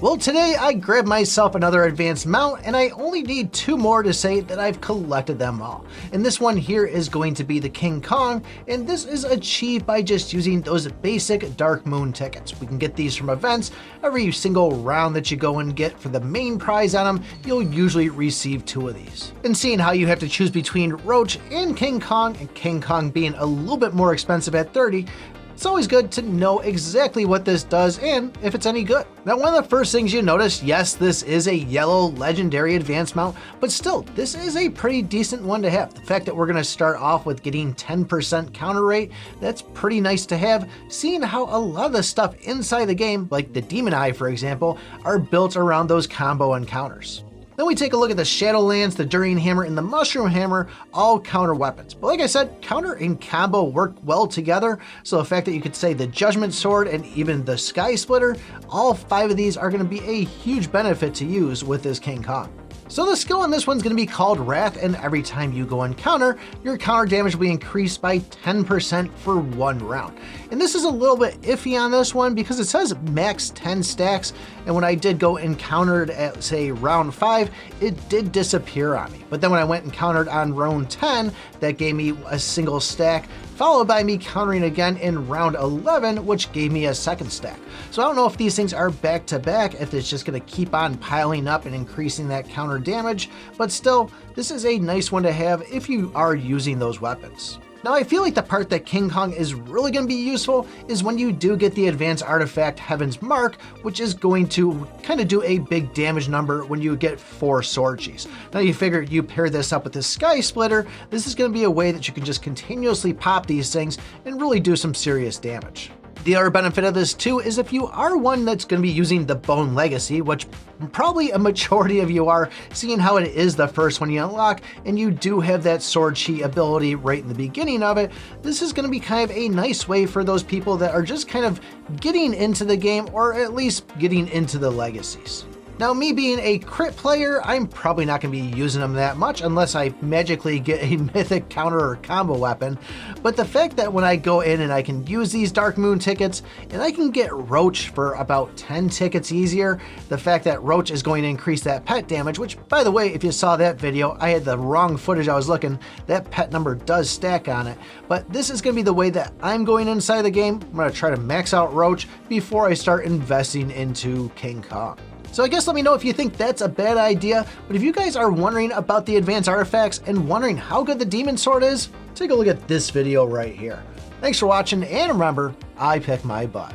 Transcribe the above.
Well, today I grabbed myself another advanced mount, and I only need 2 more to say that I've collected them all. And this one here is going to be the King Kong, and this is achieved by just using those basic Dark Moon tickets. We can get these from events. Every single round that you go and get for the main prize on them, you'll usually receive 2 of these. And seeing how you have to choose between Roach and King Kong being a little bit more expensive at 30, it's always good to know exactly what this does and if it's any good. Now, one of the first things you notice, yes, this is a yellow legendary advanced mount, but still, this is a pretty decent one to have. The fact that we're going to start off with getting 10% counter rate, that's pretty nice to have, seeing how a lot of the stuff inside the game, like the Demon Eye for example, are built around those combo encounters. Then we take a look at the Shadowlands, the During Hammer, and the Mushroom Hammer, all counter weapons. But like I said, counter and combo work well together, so the fact that you could say the Judgment Sword and even the Sky Splitter, all 5 of these are going to be a huge benefit to use with this King Kong. So the skill on this one's going to be called Wrath, and every time you go and counter, your counter damage will be increased by 10% for 1 round. And this is a little bit iffy on this one because it says max 10 stacks, and when I did go and countered at say round 5, it did disappear on me. But then when I went and countered on round 10, that gave me a single stack, followed by me countering again in round 11, which gave me a second stack. So I don't know if these things are back to back, if it's just going to keep on piling up and increasing that counter damage, but still, this is a nice one to have if you are using those weapons. Now, I feel like the part that King Kong is really going to be useful is when you do get the advanced artifact Heaven's Mark, which is going to kind of do a big damage number when you get 4 sword cheese. Now, you figure you pair this up with the Sky Splitter, this is going to be a way that you can just continuously pop these things and really do some serious damage. The other benefit of this too is if you are one that's going to be using the Bone Legacy, which probably a majority of you are, seeing how it is the first one you unlock, and you do have that sword chi ability right in the beginning of it, this is going to be kind of a nice way for those people that are just kind of getting into the game, or at least getting into the legacies. Now, me being a crit player, I'm probably not going to be using them that much unless I magically get a mythic counter or combo weapon. But the fact that when I go in and I can use these Dark Moon tickets and I can get Roach for about 10 tickets easier, the fact that Roach is going to increase that pet damage, which by the way, if you saw that video, I had the wrong footage I was looking, that pet number does stack on it. But this is going to be the way that I'm going inside the game. I'm going to try to max out Roach before I start investing into King Kong. So I guess let me know if you think that's a bad idea, but if you guys are wondering about the advanced artifacts and wondering how good the Demon Sword is, take a look at this video right here. Thanks for watching, and remember, I pick my butt.